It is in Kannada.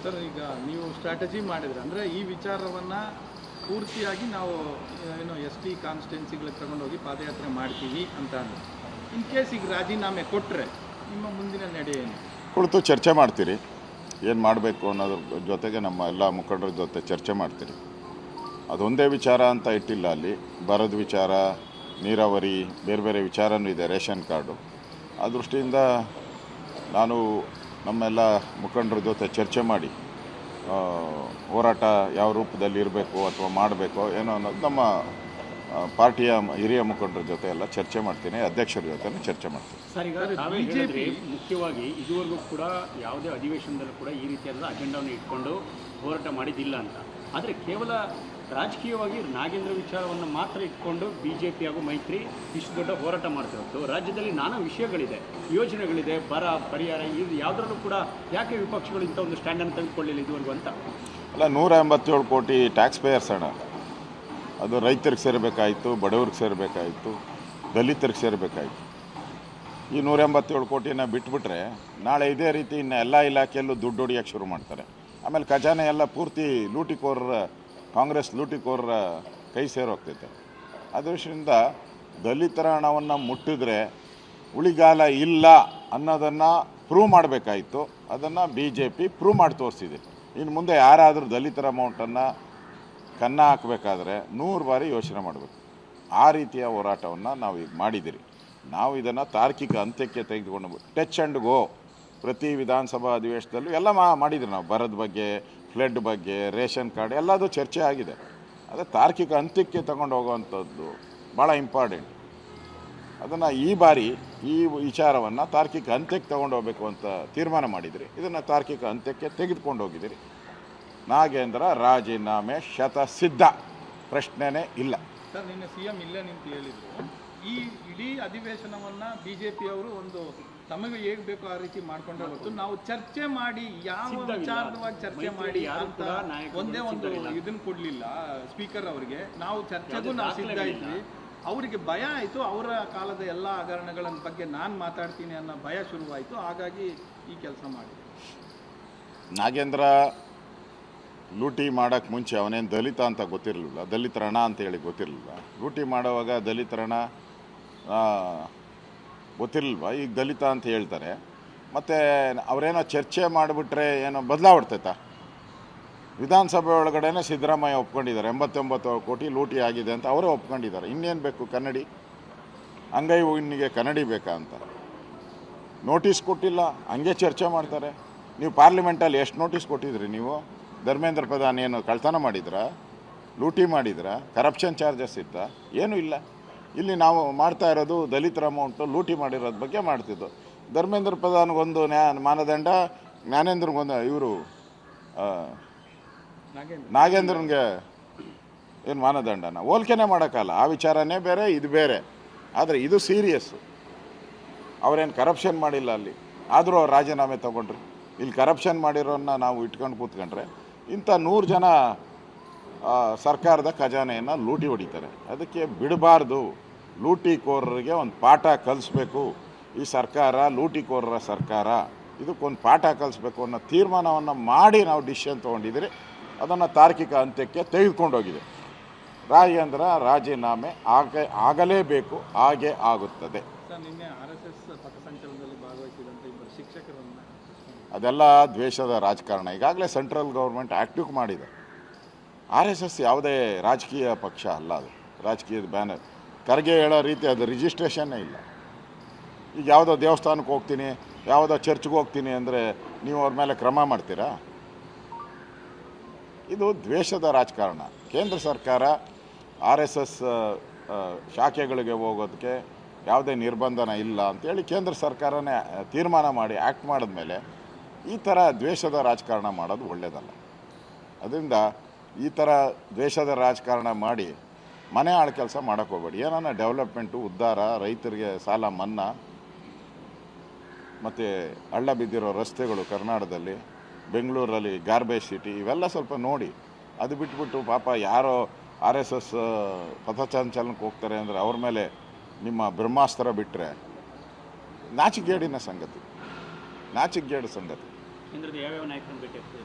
ಸರ್, ಈಗ ನೀವು ಸ್ಟ್ರಾಟಜಿ ಮಾಡಿದ್ರೆ ಅಂದರೆ ಈ ವಿಚಾರವನ್ನು ಪೂರ್ತಿಯಾಗಿ ನಾವು ಏನು SP ಕಾನ್ಸ್ಟಿಟ್ಯೂನ್ಸಿಗಳಿಗೆ ತಗೊಂಡೋಗಿ ಪಾದಯಾತ್ರೆ ಮಾಡ್ತೀವಿ ಅಂತ ಅಂದರೆ, ಇನ್ ಕೇಸ್ ಈಗ ರಾಜೀನಾಮೆ ಕೊಟ್ಟರೆ ನಿಮ್ಮ ಮುಂದಿನ ನಡೆ ಏನು? ಕುಳಿತು ಚರ್ಚೆ ಮಾಡ್ತೀರಿ, ಏನು ಮಾಡಬೇಕು ಅನ್ನೋದ್ರ ಜೊತೆಗೆ ನಮ್ಮ ಎಲ್ಲ ಮುಖಂಡರ ಜೊತೆ ಚರ್ಚೆ ಮಾಡ್ತೀರಿ. ಅದೊಂದೇ ವಿಚಾರ ಅಂತ ಇಟ್ಟಿಲ್ಲ, ಅಲ್ಲಿ ಬರದ ವಿಚಾರ, ನೀರಾವರಿ, ಬೇರೆ ಬೇರೆ ವಿಚಾರನೂ ಇದೆ, ರೇಷನ್ ಕಾರ್ಡು. ಆ ದೃಷ್ಟಿಯಿಂದ ನಾನು ನಮ್ಮೆಲ್ಲ ಮುಖಂಡರ ಜೊತೆ ಚರ್ಚೆ ಮಾಡಿ ಹೋರಾಟ ಯಾವ ರೂಪದಲ್ಲಿ ಇರಬೇಕು ಅಥವಾ ಮಾಡಬೇಕು ಏನೋ ಅನ್ನೋದು ನಮ್ಮ ಪಾರ್ಟಿಯ ಹಿರಿಯ ಮುಖಂಡರ ಜೊತೆ ಎಲ್ಲ ಚರ್ಚೆ ಮಾಡ್ತೀನಿ, ಅಧ್ಯಕ್ಷರ ಜೊತೆ ಚರ್ಚೆ ಮಾಡ್ತೀನಿ. ಸರ್, ಈಗ ತಾವೇ ಹೇಳಿದ್ರೆ ಮುಖ್ಯವಾಗಿ ಇದುವರೆಗೂ ಕೂಡ ಯಾವುದೇ ಅಧಿವೇಶನದಲ್ಲೂ ಕೂಡ ಈ ರೀತಿಯಾದ ಅಜೆಂಡಾವನ್ನು ಇಟ್ಕೊಂಡು ಹೋರಾಟ ಮಾಡಿದ್ದಿಲ್ಲ ಅಂತ. ಆದರೆ ಕೇವಲ ರಾಜಕೀಯವಾಗಿ ನಾಗೇಂದ್ರ ವಿಚಾರವನ್ನು ಮಾತ್ರ ಇಟ್ಕೊಂಡು BJP ಹಾಗೂ ಮೈತ್ರಿ ಇಷ್ಟು ದೊಡ್ಡ ಹೋರಾಟ ಮಾಡ್ತಿರೋದು. ರಾಜ್ಯದಲ್ಲಿ ನಾನಾ ವಿಷಯಗಳಿದೆ, ಯೋಜನೆಗಳಿದೆ, ಬರ ಪರಿಹಾರ, ಇದು ಯಾವುದರಲ್ಲೂ ಕೂಡ ಯಾಕೆ ವಿಪಕ್ಷಗಳು ಇಂಥ ಒಂದು ಸ್ಟ್ಯಾಂಡನ್ನು ತೆಗೆದುಕೊಳ್ಳಿಲ್ಲ ಇದುವರೆಗೂ ಅಂತ? ಅಲ್ಲ, 187 ಕೋಟಿ ಟ್ಯಾಕ್ಸ್ ಪೇಯರ್ಸ್ ಹಣ, ಅದು ರೈತರಿಗೆ ಸೇರಬೇಕಾಯಿತು, ಬಡವ್ರಿಗೆ ಸೇರಬೇಕಾಯಿತು, ದಲಿತರಿಗೆ ಸೇರಬೇಕಾಯಿತು. ಈ 187 ಕೋಟಿನ ಬಿಟ್ಬಿಟ್ರೆ ನಾಳೆ ಇದೇ ರೀತಿ ಇನ್ನು ಎಲ್ಲ ಇಲಾಖೆಯಲ್ಲೂ ದುಡ್ಡು ಹೊಡಿಯೋಕ್ಕೆ ಶುರು ಮಾಡ್ತಾರೆ. ಆಮೇಲೆ ಖಜಾನೆ ಎಲ್ಲ ಪೂರ್ತಿ ಲೂಟಿಕೋರರ, ಕಾಂಗ್ರೆಸ್ ಲೂಟಿಕೋರರ ಕೈ ಸೇರೋಗ್ತೈತೆ. ಅದರಿಂದ ದಲಿತರ ಹಣವನ್ನು ಮುಟ್ಟಿದ್ರೆ ಉಳಿಗಾಲ ಇಲ್ಲ ಅನ್ನೋದನ್ನು ಪ್ರೂವ್ ಮಾಡಬೇಕಾಯಿತು. ಅದನ್ನು BJP ಪ್ರೂವ್ ಮಾಡಿ ತೋರಿಸಿದೆ. ಇನ್ನು ಮುಂದೆ ಯಾರಾದರೂ ದಲಿತರ ಅಮೌಂಟನ್ನು ಕನ್ನ ಹಾಕಬೇಕಾದ್ರೆ 100 ಬಾರಿ ಯೋಚನೆ ಮಾಡಬೇಕು. ಆ ರೀತಿಯ ಹೋರಾಟವನ್ನು ನಾವು ಈಗ ಮಾಡಿದ್ದೀರಿ. ನಾವು ಇದನ್ನು ತಾರ್ಕಿಕ ಅಂತ್ಯಕ್ಕೆ ತೆಗೆದುಕೊಂಡು ಟಚ್ ಆ್ಯಂಡ್ ಗೋ ಪ್ರತಿ ವಿಧಾನಸಭಾ ಅಧಿವೇಶನದಲ್ಲೂ ಎಲ್ಲ ಮಾಡಿದ್ರಿ ನಾವು. ಬರದ ಬಗ್ಗೆ, ಫ್ಲಡ್ ಬಗ್ಗೆ, ರೇಷನ್ ಕಾರ್ಡ್ ಎಲ್ಲದೂ ಚರ್ಚೆ ಆಗಿದೆ. ಅದೇ ತಾರ್ಕಿಕ ಅಂತ್ಯಕ್ಕೆ ತಗೊಂಡು ಹೋಗುವಂಥದ್ದು ಭಾಳ ಇಂಪಾರ್ಟೆಂಟ್. ಅದನ್ನು ಈ ಬಾರಿ ಈ ವಿಚಾರವನ್ನು ತಾರ್ಕಿಕ ಅಂತ್ಯಕ್ಕೆ ತಗೊಂಡು ಹೋಗಬೇಕು ಅಂತ ತೀರ್ಮಾನ ಮಾಡಿದಿರಿ. ಇದನ್ನು ತಾರ್ಕಿಕ ಅಂತ್ಯಕ್ಕೆ ತೆಗೆದುಕೊಂಡು ಹೋಗಿದ್ದೀರಿ. ನಾಗೇಂದ್ರ ರಾಜೀನಾಮೆ ಶತಸಿದ್ಧ, ಪ್ರಶ್ನೆನೇ ಇಲ್ಲ. ಸರ್, ನಿನ್ನೆ CM ಇಲ್ಲೇ ನಿಂತು ಹೇಳಿದರು, ಈ ಇಡೀ ಅಧಿವೇಶನವನ್ನು BJP ಅವರು ಒಂದು ತಮಗೆ ಹೇಗೆ ಬೇಕೋ ಆ ರೀತಿ ಮಾಡ್ಕೊಂಡೇ ಹೊರತು ನಾವು ಚರ್ಚೆ ಮಾಡಿ ಯಾವ ವಿಚಾರವಾಗಿ ಚರ್ಚೆ ಮಾಡಿ ಅಂತ ಒಂದೇ ಒಂದು ಇದನ್ನು ಕೊಡಲಿಲ್ಲ ಸ್ಪೀಕರ್ ಅವರಿಗೆ. ನಾವು ಚರ್ಚೆಗೂ ನಾವು ಸಿದ್ಧ ಇದ್ವಿ. ಅವರಿಗೆ ಭಯ ಆಯಿತು, ಅವರ ಕಾಲದ ಎಲ್ಲ ಹಗರಣಗಳ ಬಗ್ಗೆ ನಾನು ಮಾತಾಡ್ತೀನಿ ಅನ್ನೋ ಭಯ ಶುರುವಾಯಿತು. ಹಾಗಾಗಿ ಈ ಕೆಲಸ ಮಾಡಿದೆ. ನಾಗೇಂದ್ರ ಲೂಟಿ ಮಾಡೋಕ್ಕೆ ಮುಂಚೆ ಅವನೇನು ದಲಿತ ಅಂತ ಗೊತ್ತಿರಲಿಲ್ಲ, ದಲಿತರ ಹಣ ಅಂತೇಳಿ ಗೊತ್ತಿರಲಿಲ್ಲ. ಲೂಟಿ ಮಾಡೋವಾಗ ದಲಿತರ ಹಣ ಗೊತ್ತಿರಲಿಲ್ವ? ಈಗ ದಲಿತ ಅಂತ ಹೇಳ್ತಾರೆ. ಮತ್ತು ಅವರೇನೋ ಚರ್ಚೆ ಮಾಡಿಬಿಟ್ರೆ ಏನೋ ಬದಲಾವಡ್ತೈತಾ? ವಿಧಾನಸಭೆ ಒಳಗಡೆ ಸಿದ್ದರಾಮಯ್ಯ ಒಪ್ಕೊಂಡಿದ್ದಾರೆ 89 ಕೋಟಿ ಲೂಟಿ ಆಗಿದೆ ಅಂತ ಅವರೇ ಒಪ್ಕೊಂಡಿದ್ದಾರೆ. ಇನ್ನೇನು ಬೇಕು ಕನ್ನಡಿ? ಅಂಗೈ ಹೂವಿನಿಗೆ ಕನ್ನಡಿ ಬೇಕಾ ಅಂತ ನೋಟಿಸ್ ಕೊಟ್ಟಿಲ್ಲ, ಹಂಗೆ ಚರ್ಚೆ ಮಾಡ್ತಾರೆ. ನೀವು ಪಾರ್ಲಿಮೆಂಟಲ್ಲಿ ಎಷ್ಟು ನೋಟಿಸ್ ಕೊಟ್ಟಿದ್ರಿ? ನೀವು ಧರ್ಮೇಂದ್ರ ಪ್ರಧಾನ್ ಏನು ಕಳ್ತನ ಮಾಡಿದ್ರಾ? ಲೂಟಿ ಮಾಡಿದ್ರಾ? ಕರಪ್ಷನ್ ಚಾರ್ಜಸ್ ಇತ್ತಾ? ಏನೂ ಇಲ್ಲ. ಇಲ್ಲಿ ನಾವು ಮಾಡ್ತಾ ಇರೋದು ದಲಿತರ ಅಮೌಂಟು ಲೂಟಿ ಮಾಡಿರೋದ್ರ ಬಗ್ಗೆ ಮಾಡ್ತಿದ್ದು. ಧರ್ಮೇಂದ್ರ ಪ್ರಧಾನ್ಗೊಂದು ಮಾನದಂಡ, ಜ್ಞಾನೇಂದ್ರಗೊಂದು, ಇವರು ನಾಗೇಂದ್ರನ್ಗೆ ಏನು ಮಾನದಂಡನ ಹೋಲಿಕೆನೇ ಮಾಡೋಕ್ಕಲ್ಲ. ಆ ವಿಚಾರನೇ ಬೇರೆ, ಇದು ಬೇರೆ. ಆದರೆ ಇದು ಸೀರಿಯಸ್ಸು. ಅವರೇನು ಕರಪ್ಷನ್ ಮಾಡಿಲ್ಲ ಅಲ್ಲಿ, ಆದರೂ ಅವ್ರು ರಾಜೀನಾಮೆ ತೊಗೊಂಡ್ರು. ಇಲ್ಲಿ ಕರಪ್ಷನ್ ಮಾಡಿರೋನ್ನ ನಾವು ಇಟ್ಕೊಂಡು ಕೂತ್ಕೊಂಡ್ರೆ ಇಂಥ 100 ಜನ ಸರ್ಕಾರದ ಖಜಾನೆಯನ್ನು ಲೂಟಿ ಹೊಡಿತಾರೆ. ಅದಕ್ಕೆ ಬಿಡಬಾರ್ದು. ಲೂಟಿಕೋರರಿಗೆ ಒಂದು ಪಾಠ ಕಲಿಸ್ಬೇಕು ಈ ಸರ್ಕಾರ, ಲೂಟಿಕೋರರ ಸರ್ಕಾರ. ಇದಕ್ಕೊಂದು ಪಾಠ ಕಲಿಸ್ಬೇಕು ಅನ್ನೋ ತೀರ್ಮಾನವನ್ನು ಮಾಡಿ ನಾವು ಡಿಸಿಷನ್ ತೊಗೊಂಡಿದ್ದೀರಿ. ಅದನ್ನು ತಾರ್ಕಿಕ ಅಂತ್ಯಕ್ಕೆ ತೆಗೆದುಕೊಂಡೋಗಿದೆ. ರಾಜೇಂದ್ರ ರಾಜೀನಾಮೆ ಆಗಲೇಬೇಕು, ಹಾಗೆ ಆಗುತ್ತದೆ. ಸರ್, ನಿನ್ನೆ RSS ಪಥಸಂಚಲನದಲ್ಲಿ ಭಾಗವಹಿಸಿದಂಥ ಇಬ್ಬರು ಶಿಕ್ಷಕರನ್ನು ಅದೆಲ್ಲ ದ್ವೇಷದ ರಾಜಕಾರಣ. ಈಗಾಗಲೇ ಸೆಂಟ್ರಲ್ ಗೌರ್ಮೆಂಟ್ ಆ್ಯಕ್ಟಿವ್ ಮಾಡಿದೆ. RSS ಯಾವುದೇ ರಾಜಕೀಯ ಪಕ್ಷ ಅಲ್ಲ, ಅದು ರಾಜಕೀಯದ ಬ್ಯಾನರ್. ಖರ್ಗೆ ಹೇಳೋ ರೀತಿ ಅದು ರಿಜಿಸ್ಟ್ರೇಷನ್ನೇ ಇಲ್ಲ. ಈಗ ಯಾವುದೋ ದೇವಸ್ಥಾನಕ್ಕೆ ಹೋಗ್ತೀನಿ, ಯಾವುದೋ ಚರ್ಚ್ಗೆ ಹೋಗ್ತೀನಿ ಅಂದರೆ ನೀವು ಅವ್ರ ಮೇಲೆ ಕ್ರಮ ಮಾಡ್ತೀರಾ? ಇದು ದ್ವೇಷದ ರಾಜಕಾರಣ. ಕೇಂದ್ರ ಸರ್ಕಾರ RSS ಶಾಖೆಗಳಿಗೆ ಹೋಗೋದಕ್ಕೆ ಯಾವುದೇ ನಿರ್ಬಂಧನ ಇಲ್ಲ ಅಂತೇಳಿ ಕೇಂದ್ರ ಸರ್ಕಾರನೇ ತೀರ್ಮಾನ ಮಾಡಿ ಆ್ಯಕ್ಟ್ ಮಾಡಿದ್ಮೇಲೆ ಈ ಥರ ದ್ವೇಷದ ರಾಜಕಾರಣ ಮಾಡೋದು ಒಳ್ಳೆಯದಲ್ಲ. ಅದರಿಂದ ಈ ಥರ ದ್ವೇಷದ ರಾಜಕಾರಣ ಮಾಡಿ ಮನೆ ಆಳು ಕೆಲಸ ಮಾಡೋಕ್ಕೆ ಹೋಗಬೇಡಿ. ಏನಾನ ಡೆವಲಪ್ಮೆಂಟು, ಉದ್ಧಾರ, ರೈತರಿಗೆ ಸಾಲ ಮನ್ನಾ, ಮತ್ತು ಹಳ್ಳ ಬಿದ್ದಿರೋ ರಸ್ತೆಗಳು ಕರ್ನಾಟಕದಲ್ಲಿ, ಬೆಂಗಳೂರಲ್ಲಿ ಗಾರ್ಬೇಜ್ ಸಿಟಿ, ಇವೆಲ್ಲ ಸ್ವಲ್ಪ ನೋಡಿ. ಅದು ಬಿಟ್ಬಿಟ್ಟು ಪಾಪ ಯಾರೋ RSS ಪಥಸಂಚಲನಕ್ಕೆ ಹೋಗ್ತಾರೆ ಅಂದರೆ ಅವ್ರ ಮೇಲೆ ನಿಮ್ಮ ಬ್ರಹ್ಮಾಸ್ತ್ರ ಬಿಟ್ಟರೆ ನಾಚಿಕೆಗೇಡಿನ ಸಂಗತಿ, ನಾಚಿಕೆಗೇಡು ಸಂಗತಿ. ಯಾವ್ಯಾವ ನಾಯಕರನ್ನು ಭೇಟಿ ಆಗ್ತದೆ?